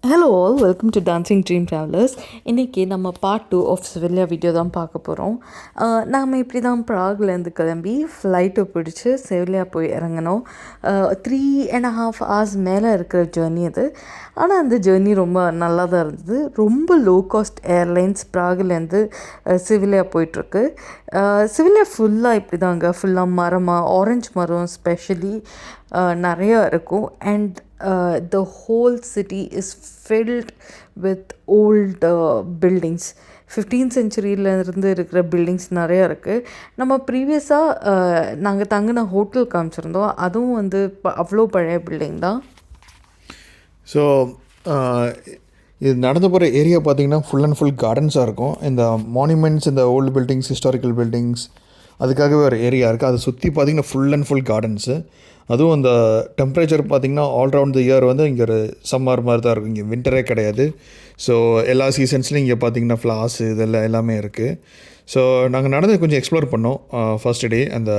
Hello all, welcome to dancing dream travellers. இன்றைக்கி நம்ம part 2 of செவிலியா video தான் பார்க்க போகிறோம். நாம் இப்படி தான் ப்ராக்லேருந்து கிளம்பி ஃப்ளைட்டை பிடிச்சி செவிலியா போய் இறங்கினோம். 3.5 hours மேலே இருக்கிற ஜேர்னி அது. ஆனால் அந்த ஜேர்னி ரொம்ப நல்லா தான் இருந்தது. ரொம்ப லோ காஸ்ட் ஏர்லைன்ஸ் ப்ராக்லேருந்து செவிலியா போயிட்டுருக்கு. செவிலியா ஃபுல்லாக இப்படி தாங்க, ஃபுல்லாக மரமாக, ஆரஞ்சு மரம் ஸ்பெஷலி நிறையா இருக்கும். And the whole city is filled with old buildings. 15th centuryலேருந்து இருக்கிற பில்டிங்ஸ் நிறையா இருக்குது. நம்ம ப்ரீவியஸாக நாங்கள் தங்கின ஹோட்டல் காமிச்சிருந்தோம், அதுவும் வந்து அவ்வளோ பழைய பில்டிங் தான். ஸோ இது நடந்து போகிற ஏரியா பார்த்திங்கன்னா ஃபுல் அண்ட் ஃபுல் கார்டன்ஸாக இருக்கும். இந்த மானுமெண்ட்ஸ், இந்த ஓல்டு பில்டிங்ஸ், ஹிஸ்டாரிக்கல் பில்டிங்ஸ், அதுக்காகவே ஒரு ஏரியா இருக்குது. அதை சுற்றி பார்த்திங்கன்னா ஃபுல் அண்ட் ஃபுல் கார்டன்ஸு. அதுவும் அந்த டெம்பரேச்சர் பார்த்திங்கன்னா ஆல் ரவுண்ட் த இயர் வந்து இங்கே ஒரு சம்மர் மாதிரி தான் இருக்கும். இங்கே வின்டரே கிடையாது. ஸோ எல்லா சீசன்ஸ்லையும் இங்கே பார்த்திங்கன்னா ஃப்ளார்ஸ் இதெல்லாம் எல்லாமே இருக்குது. ஸோ நாங்கள் நடந்து கொஞ்சம் எக்ஸ்ப்ளோர் பண்ணோம். ஃபர்ஸ்ட் டே அந்த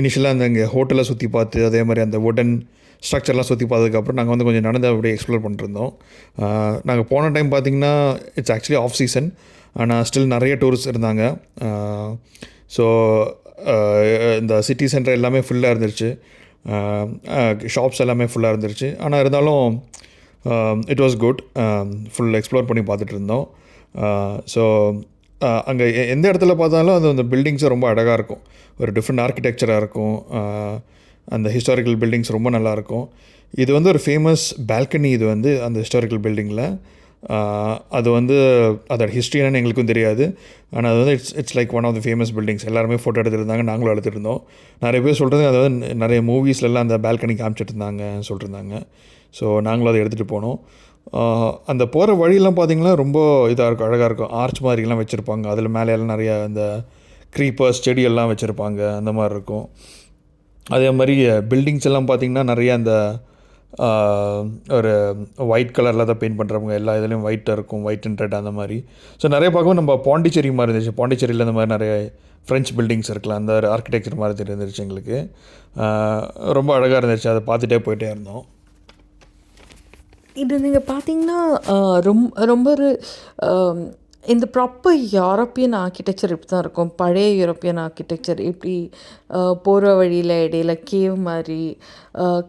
இனிஷியலாக அந்த இங்கே ஹோட்டலை சுற்றி பார்த்து, அதே மாதிரி அந்த வுடன் ஸ்ட்ரக்சர்லாம் சுற்றி பார்த்ததுக்கப்புறம் நாங்கள் வந்து கொஞ்சம் நடந்து அப்படியே எக்ஸ்ப்ளோர் பண்ணிருந்தோம். நாங்கள் போன டைம் பார்த்திங்கன்னா இட்ஸ் ஆக்சுவலி ஆஃப் சீசன், ஆனால் ஸ்டில் நிறைய டூரிஸ்ட் இருந்தாங்க. ஸோ இந்த சிட்டி சென்டர் எல்லாமே ஃபுல்லாக இருந்துருச்சு. ஷாப்ஸ் எல்லாமே ஃபுல்லாக இருந்துருச்சு. ஆனால் இருந்தாலும் it was good. Full explore பண்ணி பார்த்துட்டு இருந்தோம். ஸோ அங்கே எந்த இடத்துல பார்த்தாலும் அது அந்த பில்டிங்ஸும் ரொம்ப அழகாக இருக்கும். ஒரு டிஃப்ரெண்ட் ஆர்கிடெக்சராக இருக்கும். அந்த ஹிஸ்டாரிக்கல் பில்டிங்ஸ் ரொம்ப நல்லாயிருக்கும். இது வந்து ஒரு ஃபேமஸ் பால்கனி. இது வந்து அந்த ஹிஸ்டாரிக்கல் பில்டிங்கில் அது வந்து அதோட ஹிஸ்ட்ரி என்னன்னு எங்களுக்கும் தெரியாது. ஆனால் அது வந்து it's like one of the famous buildings. எல்லாருமே ஃபோட்டோ எடுத்துருந்தாங்க, நாங்களும் எடுத்துருந்தோம். நிறைய பேர் சொல்கிறது அது வந்து நிறைய மூவிஸ்லலாம் அந்த பால்கனி காமிச்சிட்டு இருந்தாங்க சொல்லிட்டுருந்தாங்க. ஸோ நாங்களும் அதை எடுத்துகிட்டு போனோம். அந்த போகிற வழியெல்லாம் பார்த்திங்கன்னா ரொம்ப இதாக இருக்கும், அழகாக இருக்கும். ஆர்ச் மாதிரிலாம் வச்சுருப்பாங்க. அதில் மேலேயெல்லாம் நிறையா அந்த க்ரீப்பர்ஸ் செடியெல்லாம் வச்சுருப்பாங்க, அந்த மாதிரி இருக்கும். அதே மாதிரி பில்டிங்ஸ் எல்லாம் பார்த்திங்கன்னா நிறைய அந்த ஒரு ஒயிட் கலரில் தான் பெயிண்ட் பண்ணுறவங்க, எல்லா இதுலேயும் ஒயிட்டாக இருக்கும், ஒயிட் அண்ட் ரெட் அந்த மாதிரி. ஸோ நிறைய பார்க்கவும் நம்ம பாண்டிச்சேரி மாதிரி இருந்துச்சு. பாண்டிச்சேரியில் இந்த மாதிரி நிறைய ஃப்ரெஞ்ச் பில்டிங்ஸ் இருக்கலாம், அந்த ஒரு ஆர்கிடெக்சர் மாதிரி தெரிஞ்சிருச்சு எங்களுக்கு. ரொம்ப அழகாக இருந்துச்சு. அதை பார்த்துட்டே போயிட்டே இருந்தோம். இது நீங்கள் பார்த்தீங்கன்னா ரொம்ப ஒரு இந்த ப்ராப்பர் யூரோப்பியன் ஆர்கிடெக்சர் இப்படி தான் இருக்கும். பழைய யூரோப்பியன் ஆர்கிடெக்சர் இப்படி போகிற வழியில் இடையில கேவ் மாதிரி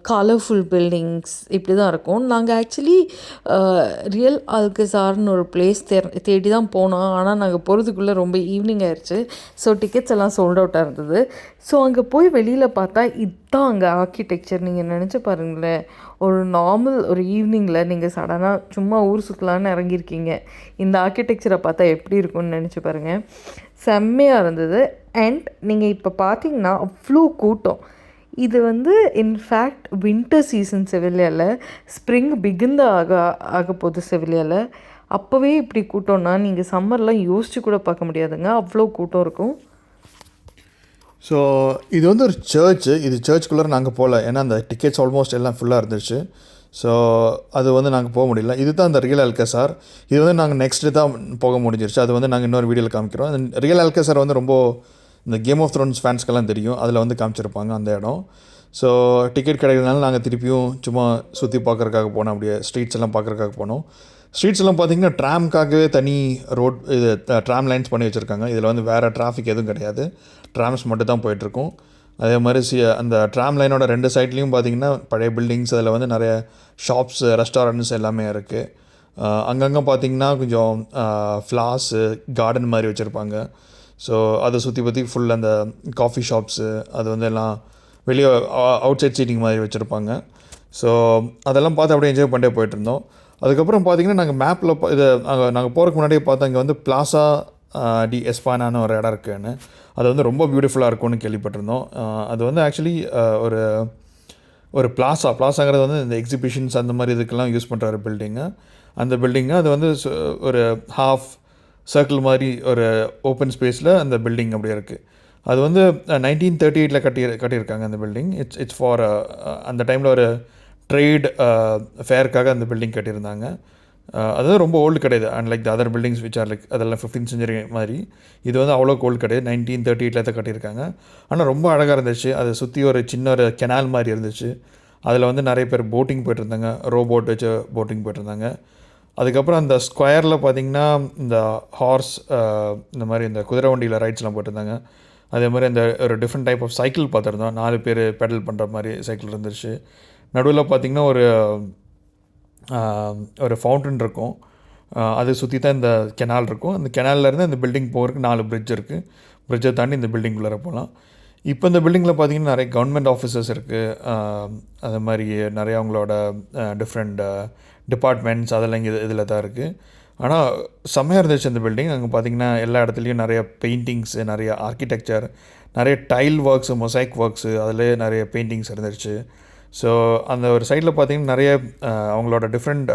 கலர்ஃபுல் பில்டிங்ஸ் இப்படி தான் இருக்கும். நாங்கள் ஆக்சுவலி ரியல் அல்கசார்னு ஒரு பிளேஸ் தேடி தான் போனோம். ஆனால் நாங்கள் போகிறதுக்குள்ளே ரொம்ப ஈவினிங் ஆயிடுச்சு. ஸோ டிக்கெட்ஸ் எல்லாம் சோல்ட் அவுட்டாக இருந்தது. ஸோ அங்கே போய் வெளியில் பார்த்தா இதுதான் அங்கே ஆர்கிடெக்சர். நீங்கள் நினச்சி பாருங்களேன், ஒரு நார்மல் ஒரு ஈவினிங்கில் நீங்கள் சடனாக சும்மா ஊர் சுற்றலான்னு இறங்கியிருக்கீங்க, இந்த ஆர்கிடெக்சரை பார்த்தா எப்படி இருக்கும்னு நினச்சி பாருங்கள். செம்மையாக இருந்தது. அண்ட் நீங்கள் இப்போ பார்த்தீங்கன்னா அவ்வளோ கூட்டம். இது வந்து இன்ஃபேக்ட் வின்டர் சீசன் செவிலியாவில், ஸ்ப்ரிங் பிகின் ஆக போகுது செவிலியாவில். அப்போவே இப்படி கூட்டம்னா நீங்கள் சம்மர்லாம் யோசித்து கூட பார்க்க முடியாதுங்க, அவ்வளோ கூட்டம் இருக்கும். ஸோ இது வந்து ஒரு சர்ச்சு. இது சர்ச்சுக்குள்ளே நாங்கள் போகல, ஏன்னா அந்த டிக்கெட்ஸ் ஆல்மோஸ்ட் எல்லாம் ஃபுல்லாக இருந்துச்சு. ஸோ அது வந்து நாங்கள் போக முடியல. இது தான் அந்த ரியல் அல்கசார். இது வந்து நாங்கள் நெக்ஸ்ட்டு தான் போக முடிஞ்சிருச்சு. அது வந்து நாங்கள் இன்னொரு வீடியோவில் காமிக்கிறோம். அந்த ரியல் அல்கசார் வந்து ரொம்ப இந்த கேம் ஆஃப் த்ரோன்ஸ் ஃபேன்ஸ்க்கெல்லாம் தெரியும், அதில் வந்து காமிச்சிருப்பாங்க அந்த இடம். ஸோ டிக்கெட் கிடைக்கிறதுனால நாங்கள் திருப்பியும் சும்மா சுற்றி பார்க்குறக்காக போனோம். அப்படியே ஸ்ட்ரீட்ஸ் எல்லாம் பார்க்குறக்காக போனோம். ஸ்ட்ரீட்ஸ் எல்லாம் பார்த்திங்கன்னா ட்ராம்க்காகவே தனி ரோட், இது ட்ராம் லைன்ஸ் பண்ணி வச்சுருக்காங்க. இதில் வந்து வேறு டிராஃபிக் எதுவும் கிடையாது, ட்ராம்ஸ் மட்டும் தான் போயிட்டுருக்கும். அதே மாதிரி அந்த ட்ராம் லைனோட 2 சைட்லேயும் பார்த்திங்கன்னா பழைய பில்டிங்ஸ், அதில் வந்து நிறைய ஷாப்ஸ், ரெஸ்டாரண்ட்ஸ் எல்லாமே இருக்குது. அங்கங்கே பார்த்திங்கன்னா கொஞ்சம் ஃப்ளார்ஸு, கார்டன் மாதிரி வச்சுருப்பாங்க. ஸோ அதை சுற்றி ஃபுல் அந்த காஃபி ஷாப்ஸு, அது வந்து எல்லாம் வெளியே அவுட் சைட் சீட்டிங் மாதிரி வச்சுருப்பாங்க. ஸோ அதெல்லாம் பார்த்து அப்படியே என்ஜாய் பண்ணிட்டே போயிட்டுருந்தோம். அதுக்கப்புறம் பார்த்திங்கன்னா நாங்கள் மேப்பில் இது நாங்கள் போகிறதுக்கு முன்னாடியே பார்த்தோம், இங்கே வந்து பிளாசா டி எஸ்பானான்னு ஒரு இடம் இருக்குன்னு. அது வந்து ரொம்ப பியூட்டிஃபுல்லாக இருக்கும்னு கேள்விப்பட்டிருந்தோம். அது வந்து ஆக்சுவலி ஒரு பிளாசாங்கிறது வந்து இந்த எக்ஸிபிஷன்ஸ் அந்த மாதிரி இதுக்கெல்லாம் யூஸ் பண்ணுற ஒரு பில்டிங்கு. அந்த பில்டிங்கு அது வந்து ஒரு ஹாஃப் சர்க்கிள் மாதிரி ஒரு ஓப்பன் ஸ்பேஸில் அந்த பில்டிங் அப்படியே இருக்குது. அது வந்து 1938 கட்டியிருக்காங்க அந்த பில்டிங். இட்ஸ் ஃபார் அந்த டைமில் ஒரு ட்ரேட் ஃபேருக்காக அந்த பில்டிங் கட்டியிருந்தாங்க. அது ரொம்ப ஓல்டு கிடையாது. And like the other buildings which are like அதெல்லாம் 15th century மாதிரி. இது வந்து அவ்வளோ ஓல்டு கிடையாது, 1938 தான் கட்டியிருக்காங்க. ஆனால் ரொம்ப அழகாக இருந்துச்சு. அதை சுற்றி ஒரு சின்ன ஒரு கெனால் மாதிரி இருந்துச்சு. அதில் வந்து நிறைய பேர் போட்டிங் போயிட்டுருந்தாங்க, ரோபோட் வச்சு போட்டிங் போயிட்டுருந்தாங்க. அதுக்கப்புறம் அந்த ஸ்கொயரில் பார்த்திங்கன்னா இந்த ஹார்ஸ் இந்த மாதிரி இந்த குதிரை வண்டியில் ரைட்ஸ்லாம் போட்டிருந்தாங்க. அதே மாதிரி அந்த ஒரு டிஃப்ரெண்ட் டைப் ஆஃப் சைக்கிள் பார்த்துருந்தோம். 4 பேர் பெடல் பண்ணுற மாதிரி சைக்கிள் இருந்துச்சு. நடுவில் பார்த்திங்கன்னா ஒரு ஃபவுண்டன் இருக்கும். அதை சுற்றி தான் இந்த கெனால் இருக்கும். அந்த கெனால்லேருந்து அந்த பில்டிங் போகிறதுக்கு 4 பிரிட்ஜ் இருக்குது. பிரிட்ஜை தாண்டி இந்த பில்டிங்குள்ளே போகலாம். இப்போ இந்த பில்டிங்கில் பார்த்திங்கன்னா நிறைய கவர்மெண்ட் ஆஃபீஸர்ஸ் இருக்குது. அது மாதிரி நிறையா அவங்களோட டிஃப்ரெண்ட் டிபார்ட்மெண்ட்ஸ் அதெல்லாம் இங்கே இதில் தான் இருக்குது. ஆனால் செம்மையாக இருந்துச்சு இந்த பில்டிங். அங்கே பார்த்திங்கன்னா எல்லா இடத்துலையும் நிறைய பெயிண்டிங்ஸு, நிறைய ஆர்கிடெக்சர், நிறைய டைல் ஒர்க்ஸு, மொசைக் ஒர்க்ஸு, அதிலே நிறைய பெயிண்டிங்ஸ் இருந்துச்சு. ஸோ அந்த ஒரு சைடில் பார்த்திங்கன்னா நிறைய அவங்களோட டிஃப்ரெண்ட்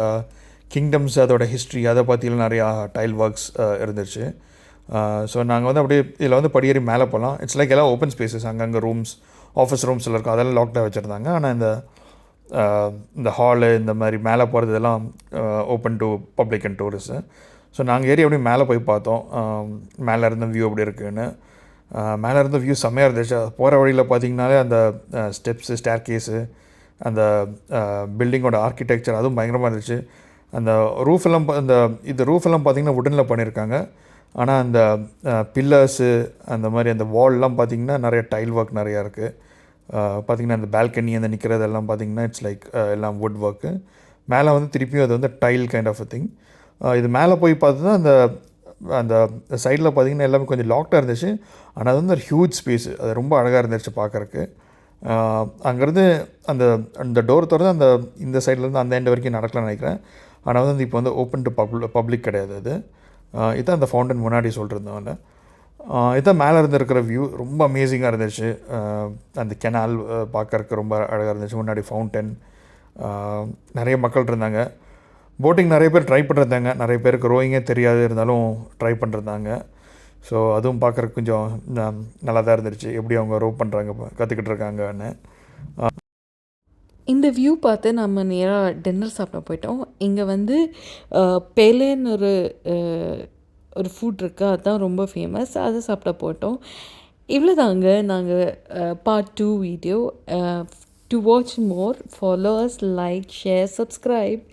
கிங்டம்ஸ், அதோட ஹிஸ்ட்ரி, அதை பற்றிலாம் நிறையா டைல் ஒர்க்ஸ் இருந்துச்சு. ஸோ நாங்கள் வந்து அப்படியே இதில் வந்து படியேறி மேலே போகலாம். இட்ஸ் லைக் எல்லாம் ஓப்பன் ஸ்பேசஸ். அங்கங்கே ரூம்ஸ், ஆஃபீஸ் ரூம்ஸில் இருக்கும், அதெல்லாம் லாக்டாக வச்சுருந்தாங்க. ஆனால் இந்த ஹாலு இந்த மாதிரி மேலே போகிறது இதெல்லாம் open to public and tourist. So நாங்கள் ஏறி அப்படியே மேலே போய் பார்த்தோம் மேலே இருந்த வியூ எப்படி இருக்குதுன்னு. மேலே இருந்த வியூ செம்மையாக இருந்துச்சு. போகிற வழியில் பார்த்திங்கனாலே அந்த ஸ்டெப்ஸு, ஸ்டேர் கேஸு, அந்த பில்டிங்கோட ஆர்கிடெக்சர் அதுவும் பயங்கரமாக இருந்துச்சு. அந்த ரூஃபெல்லாம் இந்த ரூஃபெல்லாம் பார்த்திங்கன்னா வுட்டனில் பண்ணியிருக்காங்க. ஆனால் அந்த பில்லர்ஸு அந்த மாதிரி அந்த வால்லாம் பார்த்திங்கன்னா நிறைய டைல் ஒர்க் நிறையா இருக்குது. பார்த்திங்கன்னா அந்த பால்கனி அந்த நிற்கிறதெல்லாம் பார்த்திங்கன்னா இட்ஸ் லைக் எல்லாம் வுட் ஒர்க்கு. மேலே வந்து திருப்பியும் அது வந்து tile kind of a thing. இது மேலே போய் பார்த்தா அந்த சைடில் பார்த்திங்கன்னா எல்லாமே கொஞ்சம் லாக்டாக இருந்துச்சு. ஆனால் அது வந்து ஒரு ஹியூஜ் ஸ்பேஸு. அது ரொம்ப அழகாக இருந்துச்சு பார்க்குறக்கு. அங்கேருந்து அந்த டோர் திறந்து இந்த சைட்லேருந்து அந்த எண்ட் வரைக்கும் நடக்கலாம்னு நினைக்கிறேன். ஆனால் வந்து இப்போ வந்து ஓப்பன் டு பப்ளிக் கிடையாது அது. இதான் அந்த ஃபவுண்டன் முன்னாடி சொல்லியிருந்தவங்க. இதான் மேலே இருந்து இருக்கிற வியூ ரொம்ப அமேசிங்காக இருந்துச்சு. அந்த கெனால் பார்க்குறக்கு ரொம்ப அழகாக இருந்துச்சு. முன்னாடி ஃபவுண்டன், நிறைய மக்கள் இருந்தாங்க. போட்டிங் நிறைய பேர் ட்ரை பண்ணிருந்தாங்க. நிறைய பேருக்கு ரோயிங்கே தெரியாது, இருந்தாலும் ட்ரை பண்ணிருந்தாங்க. ஸோ அதுவும் பார்க்குறக்கு கொஞ்சம் நல்லா தான் இருந்துச்சு. எப்படி அவங்க ரோ பண்ணுறாங்க, கற்றுக்கிட்டு இருக்காங்கன்னு. இந்த வியூ பார்த்து நம்ம நேராக டின்னர் சாப்பிட போயிட்டோம். இங்கே வந்து பேலேன்னு ஒரு ஃபுட் இருக்குது, அதுதான் ரொம்ப ஃபேமஸ். அதை சாப்பிட போயிட்டோம். இவ்வளோதாங்க நாங்கள் part 2 video. To watch more, follow as, like, share, subscribe.